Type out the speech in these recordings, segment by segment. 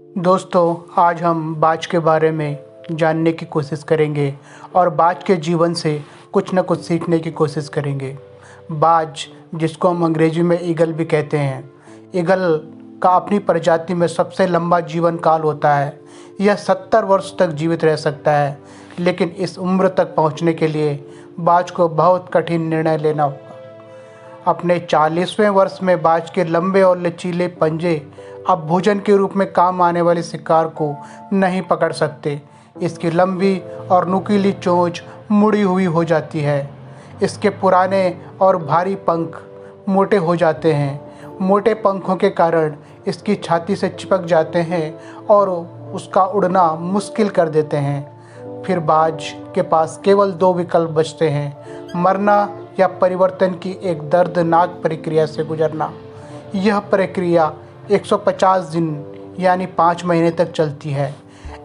दोस्तों, आज हम बाज के बारे में जानने की कोशिश करेंगे और बाज के जीवन से कुछ न कुछ सीखने की कोशिश करेंगे। बाज, जिसको हम अंग्रेजी में ईगल भी कहते हैं, ईगल का अपनी प्रजाति में सबसे लंबा जीवन काल होता है। यह 70 वर्ष तक जीवित रह सकता है, लेकिन इस उम्र तक पहुंचने के लिए बाज को बहुत कठिन निर्णय लेना होगा। अपने 40वें वर्ष में बाज के लंबे और लचीले पंजे अब भोजन के रूप में काम आने वाले शिकार को नहीं पकड़ सकते। इसकी लंबी और नुकीली चोंच मुड़ी हुई हो जाती है। इसके पुराने और भारी पंख मोटे हो जाते हैं। मोटे पंखों के कारण इसकी छाती से चिपक जाते हैं और उसका उड़ना मुश्किल कर देते हैं। फिर बाज के पास केवल 2 विकल्प बचते हैं: मरना या परिवर्तन की एक दर्दनाक प्रक्रिया से गुजरना। यह प्रक्रिया 150 दिन यानी 5 महीने तक चलती है।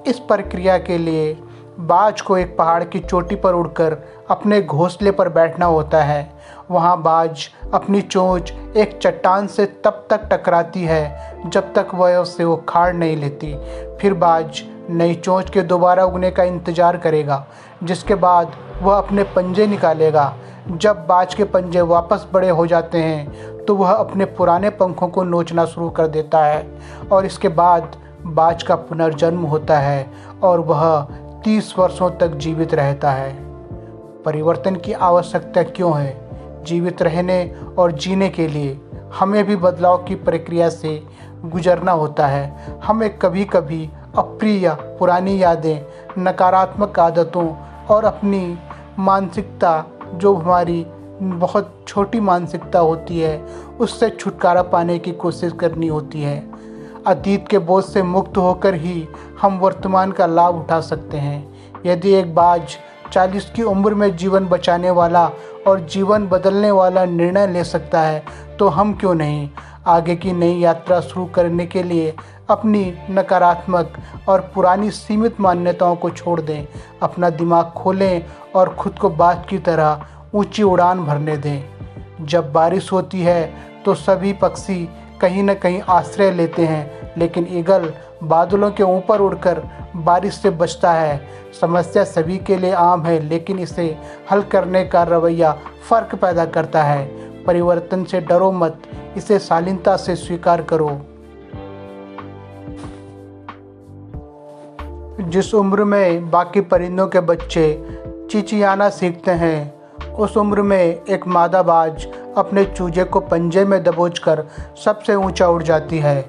इस प्रक्रिया के लिए बाज को एक पहाड़ की चोटी पर उड़कर अपने घोंसले पर बैठना होता है। वहाँ बाज अपनी चोंच एक चट्टान से तब तक टकराती है जब तक वह उससे उखाड़ नहीं लेती। फिर बाज नई चोंच के दोबारा उगने का इंतज़ार करेगा, जिसके बाद वह अपने पंजे निकालेगा। जब बाज के पंजे वापस बड़े हो जाते हैं तो वह अपने पुराने पंखों को नोचना शुरू कर देता है और इसके बाद बाज का पुनर्जन्म होता है और वह 30 वर्षों तक जीवित रहता है। परिवर्तन की आवश्यकता क्यों है? जीवित रहने और जीने के लिए हमें भी बदलाव की प्रक्रिया से गुजरना होता है। हमें कभी कभी अप्रिय पुरानी यादें, नकारात्मक आदतों और अपनी मानसिकता, जो हमारी बहुत छोटी मानसिकता होती है, उससे छुटकारा पाने की कोशिश करनी होती है। अतीत के बोझ से मुक्त होकर ही हम वर्तमान का लाभ उठा सकते हैं। यदि एक बाज 40 की उम्र में जीवन बचाने वाला और जीवन बदलने वाला निर्णय ले सकता है, तो हम क्यों नहीं? आगे की नई यात्रा शुरू करने के लिए अपनी नकारात्मक और पुरानी सीमित मान्यताओं को छोड़ दें, अपना दिमाग खोलें और खुद को बाज की तरह ऊंची उड़ान भरने दें। जब बारिश होती है तो सभी पक्षी कहीं न कहीं आश्रय लेते हैं, लेकिन ईगल बादलों के ऊपर उड़कर बारिश से बचता है। समस्या सभी के लिए आम है, लेकिन इसे हल करने का रवैया फ़र्क पैदा करता है। परिवर्तन से डरो मत, इसे शालीनता से स्वीकार करो। जिस उम्र में बाकी परिंदों के बच्चे चिचियाना सीखते हैं, उस उम्र में एक मादा बाज अपने चूजे को पंजे में दबोचकर सबसे ऊंचा उड़ जाती है।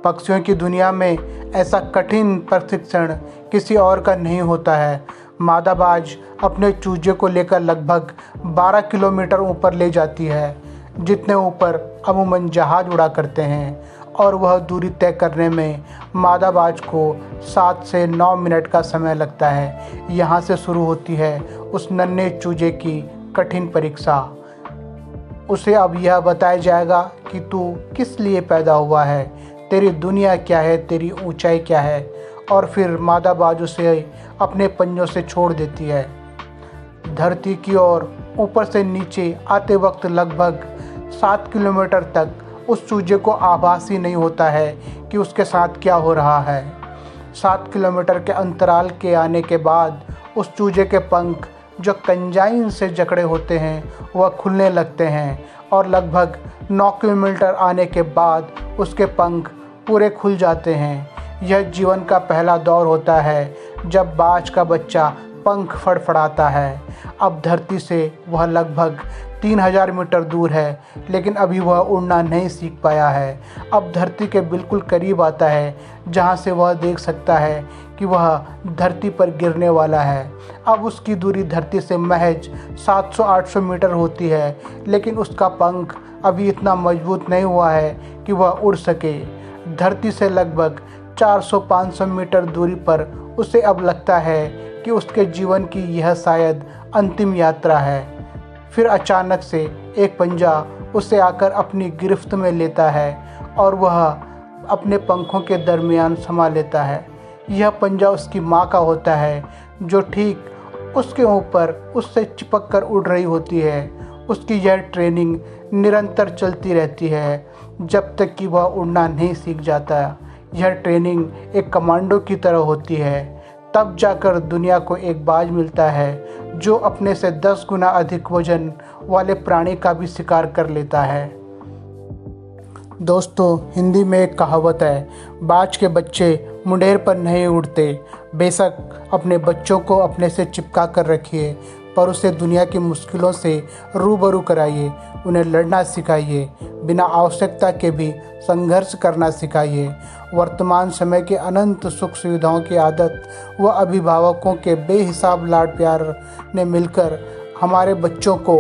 पक्षियों की दुनिया में ऐसा कठिन प्रशिक्षण किसी और का नहीं होता है। मादा बाज अपने चूजे को लेकर लगभग 12 किलोमीटर ऊपर ले जाती है, जितने ऊपर अमूमन जहाज उड़ा करते हैं, और वह दूरी तय करने में मादा बाज को 7 से 9 मिनट का समय लगता है। यहाँ से शुरू होती है उस नन्हे चूजे की कठिन परीक्षा। उसे अब यह बताया जाएगा कि तू किस लिए पैदा हुआ है, तेरी दुनिया क्या है, तेरी ऊंचाई क्या है, और फिर मादा बाज उसे अपने पंजों से छोड़ देती है। धरती की ओर ऊपर से नीचे आते वक्त लगभग 7 किलोमीटर तक उस चूजे को आभास ही नहीं होता है कि उसके साथ क्या हो रहा है। 7 किलोमीटर के अंतराल के आने के बाद उस चूजे के पंख, जो कंजाइन से जकड़े होते हैं, वह खुलने लगते हैं और लगभग 9 किलोमीटर आने के बाद उसके पंख पूरे खुल जाते हैं। यह जीवन का पहला दौर होता है जब बाज का बच्चा पंख फड़फड़ाता है। अब धरती से वह लगभग 3000 मीटर दूर है, लेकिन अभी वह उड़ना नहीं सीख पाया है। अब धरती के बिल्कुल करीब आता है, जहाँ से वह देख सकता है कि वह धरती पर गिरने वाला है। अब उसकी दूरी धरती से महज 700-800 मीटर होती है, लेकिन उसका पंख अभी इतना मजबूत नहीं हुआ है कि वह उड़ सके। धरती से लगभग 400-500 मीटर दूरी पर उसे अब लगता है कि उसके जीवन की यह शायद अंतिम यात्रा है। फिर अचानक से एक पंजा उसे आकर अपनी गिरफ्त में लेता है और वह अपने पंखों के दरमियान समा लेता है। यह पंजा उसकी माँ का होता है, जो ठीक उसके ऊपर उससे चिपक कर उड़ रही होती है। उसकी यह ट्रेनिंग निरंतर चलती रहती है जब तक कि वह उड़ना नहीं सीख जाता। यह ट्रेनिंग एक कमांडो की तरह होती है। तब जाकर दुनिया को एक बाज मिलता है जो अपने से 10 गुना अधिक वजन वाले प्राणी का भी शिकार कर लेता है। दोस्तों, हिंदी में एक कहावत है, बाज के बच्चे मुंडेर पर नहीं उड़ते। बेशक अपने बच्चों को अपने से चिपका कर रखिए, पर उसे दुनिया की मुश्किलों से रूबरू कराइए, उन्हें लड़ना सिखाइए, बिना आवश्यकता के भी संघर्ष करना सिखाइए। वर्तमान समय के अनंत सुख सुविधाओं की आदत व अभिभावकों के बेहिसाब लाड प्यार ने मिलकर हमारे बच्चों को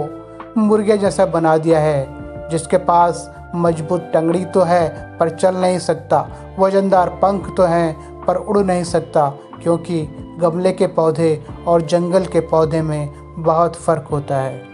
मुर्गे जैसा बना दिया है, जिसके पास मजबूत टंगड़ी तो है पर चल नहीं सकता, वजनदार पंख तो हैं पर उड़ नहीं सकता, क्योंकि गमले के पौधे और जंगल के पौधे में बहुत फ़र्क होता है।